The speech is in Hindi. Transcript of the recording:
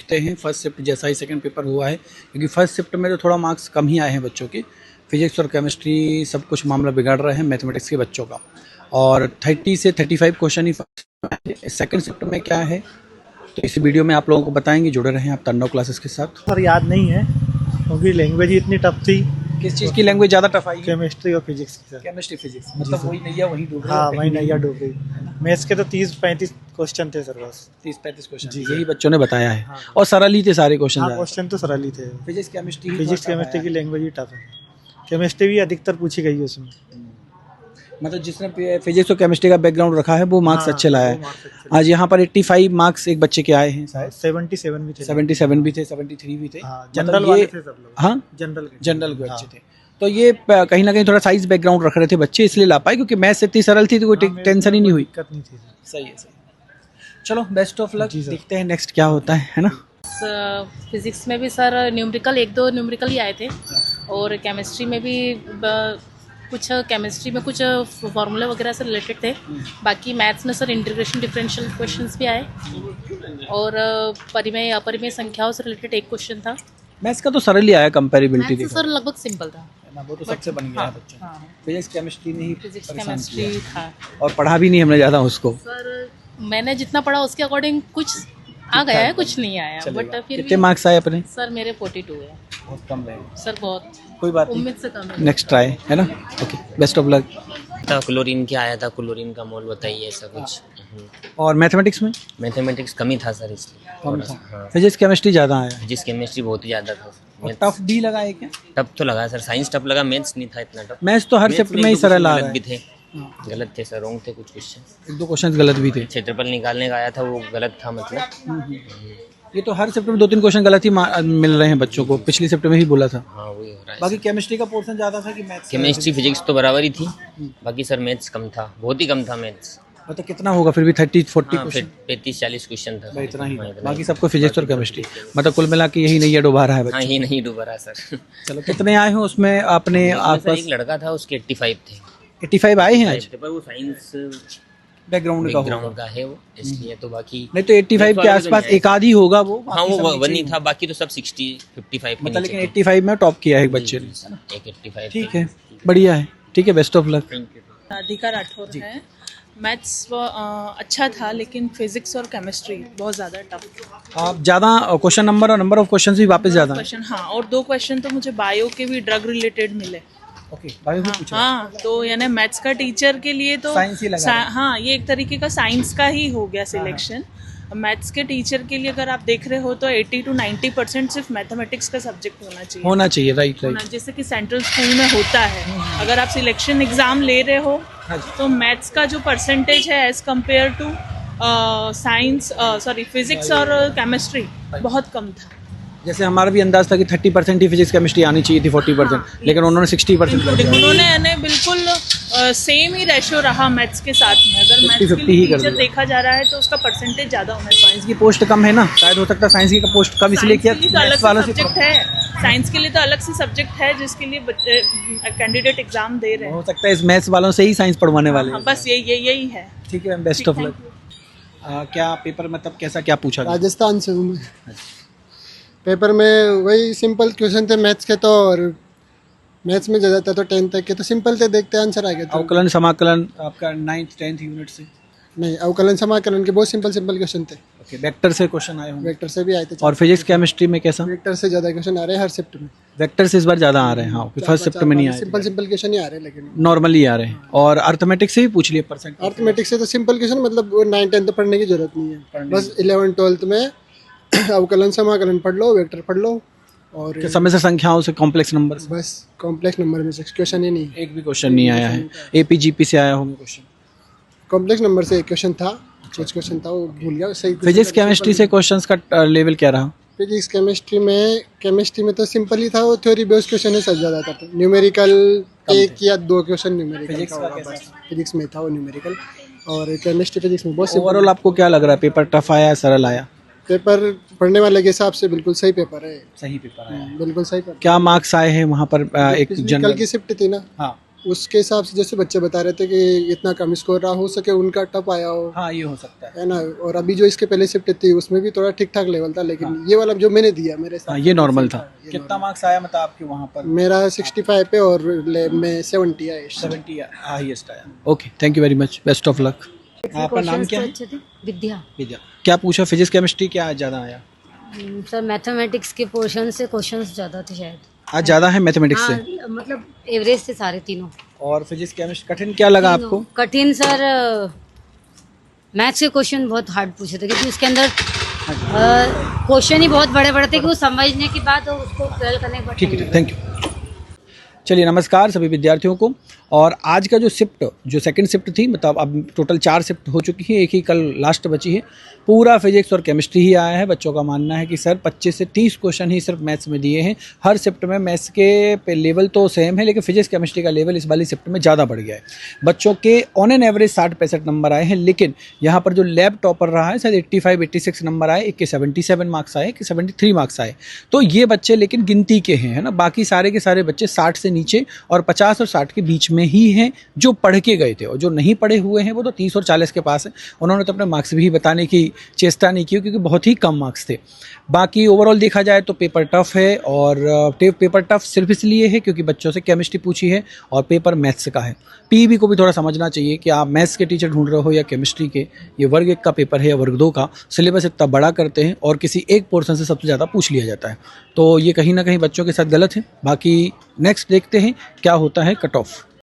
देखते हैं फर्स्ट शिफ्ट जैसा ही सेकंड पेपर हुआ है, क्योंकि फर्स्ट शिफ्ट में तो थोड़ा मार्क्स कम ही आए हैं बच्चों के। फिजिक्स और केमिस्ट्री सब कुछ मामला बिगाड़ रहे हैं मैथमेटिक्स के बच्चों का, और 30 से 35 क्वेश्चन ही सेकंड शिफ्ट में क्या है, तो इस वीडियो में आप लोगों को बताएंगे। जुड़े रहें आप तन्नव क्लासेस के साथ। सर याद नहीं है क्योंकि लैंग्वेज ही इतनी टफ थी। किस चीज़ की लैंग्वेज ज़्यादा टफ आई? केमिस्ट्री और फिजिक्स की सर। केमिस्ट्री फिजिक्स, मतलब वही नैया वही डूब रही। हाँ वही नैया डूब रही। मैथ्स के तो 30-35 क्वेश्चन थे सर, बस 30-35 क्वेश्चन जी, यही बच्चों ने बताया है। और सरल ही थे सारे क्वेश्चन। हाँ क्वेश्चन तो सरल ही थे। फिजिक्स केमिस्ट्री की लैंग्वेज ही टफ है। केमिस्ट्री भी अधिकतर पूछी गई है उसमें। मतलब जिसने फिजिक्स और केमिस्ट्री का बैकग्राउंड रखा है वो मार्क्स अच्छे लाया है। आज यहाँ पर 85 मार्क्स एक बच्चे के आए हैं शायद। 77 भी थे, 77 भी थे, 73 भी थे। जनरल मतलब वाले थे सब लोग। हाँ जनरल के अच्छे थे। तो ये कहीं ना कहीं थोड़ा साइंस बैकग्राउंड रख रहे थे बच्चे, इसलिए ला पाए, क्योंकि मैथ्स इतनी सरल थी तो कोई टेंशन ही नहीं हुई। दिक्कत नहीं थी। सही है। चलो बेस्ट ऑफ लक, देखते हैं नेक्स्ट क्या होता है ना। फिजिक्स में भी सर न्यूमेरिकल 1-2 न्यूमेरिकल ही आए थे, और केमिस्ट्री में भी कुछ फार्मूला वगैरह से रिलेटेड थे। बाकी मैथ्स में सर इंटीग्रेशन डिफरेंशियल क्वेश्चंस भी आए, और परिमेय अपरिमेय संख्याओं से रिलेटेड एक क्वेश्चन था। मैथ्स का तो सरल ही आया कंपैरेबिलिटी देखो। सर लगभग सिंपल था ना, वो तो सबसे बन गया है बच्चों। फिजिक्स केमिस्ट्री नहीं, फिजिक्स केमिस्ट्री था, और पढ़ा भी नहीं हमने ज़्यादा उसको। सर मैंने जितना पढ़ा उसके अकॉर्डिंग कुछ आ गया है, कुछ नहीं आया, बट फिर कितने मार्क्स आए अपने? सर मेरे 42 है। बहुत कम रहे सर बहुत, कोई बात नहीं, उम्मीद से कम है। नेक्स्ट ट्राई है ना। Okay best of luck. Chlorine क्या आया था, क्लोरीन का मोल बताइए ऐसा कुछ। और मैथमेटिक्स में मैथमेटिक्स कम ही था सर, इसलिए कम था। फिजिक्स केमिस्ट्री ज़्यादा आया। फिजिक्स केमिस्ट्री बहुत ही ज़्यादा था। टफ भी लगा है क्या? टफ तो लगा सर, साइंस टफ लगा, मैथ्स नहीं था इतना टफ। मैथ्स तो हर शिफ्ट में ही सरल आ रहा भी है। थे, गलत थे सर, रॉन्ग थे कुछ क्वेश्चन। 1-2 क्वेश्चन गलत भी थे। क्षेत्रफल निकालने का आया था वो गलत था, मतलब ये तो हर शिफ्ट में 2-3 क्वेश्चन गलत ही मिल रहे हैं बच्चों को, पिछली शिफ्ट में भी बोला था। हाँ वही हो रहा है। बाकी केमिस्ट्री का पोर्शन ज़्यादा था कि मैथ्स? केमिस्ट्री फिजिक्स तो बराबर ही थी, बाकी सर मैथ्स कम था, बहुत ही कम था मैथ्स। मतलब कितना होगा फिर भी 30-40 क्वेश्चन? 35-40 क्वेश्चन था इतना ही। बाकी सबको फिजिक्स और केमिस्ट्री, मतलब कुल मिला के यही नैया डुबा रहा है बच्चा। हाँ ये नहीं डूबा रहा सर। चलो कितने आए हैं उसमें अपने आसपास? एक लड़का था उसके 85 थे। 85 आए हैं आज? पर वो साइंस बैकग्राउंड का है वो, इसलिए तो बाकी नहीं तो 85 के आसपास एक आध ही होगा वो। हाँ वो वही था, बाकी तो सब 60-55 मतलब, लेकिन 85 में टॉप किया है एक बच्चे ने। एक 85। ठीक है, बढ़िया है, ठीक है, best of luck. Radhika Rathore है। मैथ्स अच्छा था, लेकिन फिजिक्स और केमिस्ट्री बहुत ज़्यादा टफ। आप ज़्यादा क्वेश्चन नंबर और नंबर ऑफ क्वेश्चन भी वापस ज़्यादा क्वेश्चन, हाँ, और 2 क्वेश्चन तो मुझे बायो के भी ड्रग रिलेटेड मिले। ओके, बायो भी पूछा। हाँ, तो यानी मैथ्स का टीचर के लिए तो साइंस ही लगा हाँ, ये एक तरीके का साइंस का ही हो गया सिलेक्शन। मैथ्स के टीचर के लिए अगर आप देख रहे हो तो 80 to 90% सिर्फ मैथमेटिक्स का सब्जेक्ट होना चाहिए। राइट। जैसे कि सेंट्रल स्कूल में होता है। अगर आप सिलेक्शन एग्जाम ले रहे हो तो मैथ्स का जो परसेंटेज है एज कम्पेयर टू फिजिक्स और केमिस्ट्री बहुत कम था। जैसे हमारा भी अंदाज था कि 30% ही फिजिक्स केमिस्ट्री आनी चाहिए थी, 40%, लेकिन उन्होंने 60% कर दिया। उन्होंने बिल्कुल सेम ही रेशियो रहा मैथ्स के साथ में। अगर मैथ्स के लिए टीचर देखा जा रहा है तो उसका परसेंटेज ज़्यादा होना चाहिए। साइंस की पोस्ट कम है ना, शायद हो सकता है साइंस की पोस्ट कम इसलिए किया। सब्जेक्ट है साइंस के लिए तो अलग से सब्जेक्ट है जिसके लिए कैंडिडेट एग्जाम दे रहे हैं। हो सकता है इस मैथ्स वालों से ही साइंस पढ़वाने वाले। बस यही है। ठीक है, बेस्ट ऑफ लक। क्या पेपर मतलब कैसा क्या पूछा? राजस्थान से हूँ मैं। पेपर में वही सिंपल क्वेश्चन थे मैथ्स के, तो और मैथ्स में ज़्यादा था तो 10 तक के तो सिंपल थे, देखते आंसर आ गया था। अवकलन समाकलन आपका 9th 10th यूनिट से? नहीं, अवकलन समाकलन के बहुत सिंपल क्वेश्चन थे। ओके, वेक्टर से क्वेश्चन आए होंगे? वेक्टर से भी आए थे। और फिजिक्स केमिस्ट्री में कैसा? वेक्टर से ज़्यादा क्वेश्चन आ रहे हैं हर शिफ्ट में। वेक्टर से इस बार ज़्यादा आ रहे हैं। हाँ, फर्स्ट शिफ्ट में नहीं आए, सिंपल क्वेश्चन ही आ रहे हैं, लेकिन नॉर्मली आ रहे हैं। और अर्थमेटिक्स से भी पूछ लिए परसेंट? अर्थमेटिक्स से तो सिंपल क्वेश्चन, मतलब 9-10 तो पढ़ने की जरूरत नहीं है, बस 11-12 में अवकलन समाकलन पढ़ लो, वेक्टर पढ़ लो, और समय से संख्याओं से कॉम्प्लेक्स नंबर से। बस कॉम्प्लेक्स नंबर में से क्वेश्चन ही नहीं, एक भी क्वेश्चन नहीं आया है। एपीजीपी से आया होंगे क्वेश्चन? कॉम्प्लेक्स नंबर से एक क्वेश्चन था, कुछ क्वेश्चन था वो भूल गया। सही। फिजिक्स केमिस्ट्री से क्वेश्चंस का लेवल क्या रहा? फिजिक्स केमिस्ट्री में तो सिंपल ही था, वो थ्योरी बेस्ड क्वेश्चन है, सब ज़्यादा था। तो न्यूमेरिकल 1 या 2 क्वेश्चन न्यूमेरिकल का होगा बस। फिजिक्स में था वो न्यूमेरिकल, और केमिस्ट्री फिजिक्स में बहुत। ओवरऑल आपको क्या लग रहा है, पेपर टफ आया सरल आया? पेपर पढ़ने वाले के हिसाब से बिल्कुल सही पेपर है। सही पेपर आया, बिल्कुल सही पेपर। क्या मार्क्स आए हैं वहाँ पर? एक कल की शिफ्ट थी ना, हाँ, उसके हिसाब से जैसे बच्चे बता रहे थे कि इतना कम स्कोर रहा, हो सके उनका टफ आया हो, हाँ ये हो सकता है। है ना। और अभी जो इसके पहले शिफ्ट थी उसमें भी थोड़ा ठीक ठाक लेवल था, लेकिन ये वाला जो मैंने दिया मेरे हाँ साथ ये नॉर्मल था। कितना मार्क्स आया मतलब आपके वहाँ पर? मेरा 65 पे और में 70 आया। 70 हाईएस्ट आया। Okay, thank you very much, best of luck. आपका नाम क्या है? अच्छे थे। विद्या। विद्या। क्या पूछा, फिजिक्स केमिस्ट्री क्या आज ज़्यादा आया? सर मैथमेटिक्स के पोर्शन से क्वेश्चंस ज़्यादा थे शायद। आज ज़्यादा है मैथमेटिक्स से? हाँ, मतलब एवरेज थे सारे तीनों। और फिजिक्स केमिस्ट्री कठिन क्या लगा आपको? कठिन सर, मैथ्स के क्वेश्चन बहुत हार्ड पूछे थे, क्योंकि उसके अंदर क्वेश्चन ही बहुत बड़े बड़े थे कि वो समझने के बाद उसको ट्वेल्व करने के बाद। ठीक है, थैंक यू। चलिए, नमस्कार सभी विद्यार्थियों को। और आज का जो शिफ्ट, जो सेकंड शिफ्ट थी, मतलब अब टोटल 4 शिफ्ट हो चुकी है, एक ही कल लास्ट बची है। पूरा फिजिक्स और केमिस्ट्री ही आया है। बच्चों का मानना है कि सर 25 से 30 क्वेश्चन ही सिर्फ मैथ्स में दिए हैं। हर शिफ्ट में मैथ्स के लेवल तो सेम है, लेकिन फिजिक्स केमिस्ट्री का लेवल इस वाली शिफ्ट में ज़्यादा बढ़ गया है। बच्चों के ऑन एन एवरेज 60-65 नंबर आए हैं, लेकिन यहाँ पर जो लैब टॉपर रहा है शायद 85-86 नंबर आए, एक के 77 मार्क्स आए, एक के 73 मार्क्स आए। तो ये बच्चे लेकिन गिनती के हैं, है ना। बाकी सारे के सारे बच्चे 60 से नीचे और 50 और 60 के बीच में ही हैं जो पढ़ के गए थे, और जो नहीं पढ़े हुए हैं वो तो 30 और 40 के पास है। उन्होंने तो अपने मार्क्स भी बताने की चेष्टा नहीं की, क्योंकि बहुत ही कम मार्क्स थे। बाकी ओवरऑल देखा जाए तो पेपर टफ है, और पेपर टफ सिर्फ इसलिए है क्योंकि बच्चों से केमिस्ट्री पूछी है और पेपर मैथ्स का है। पीईबी को भी थोड़ा समझना चाहिए कि आप मैथ्स के टीचर ढूंढ रहे हो या केमिस्ट्री के। ये वर्ग 1 का पेपर है या वर्ग 2 का, सिलेबस इतना बड़ा करते हैं और किसी एक पोर्शन से सबसे ज़्यादा पूछ लिया जाता है, तो ये कहीं ना कहीं बच्चों के साथ गलत है। बाकी नेक्स्ट देखते हैं क्या होता है कट ऑफ।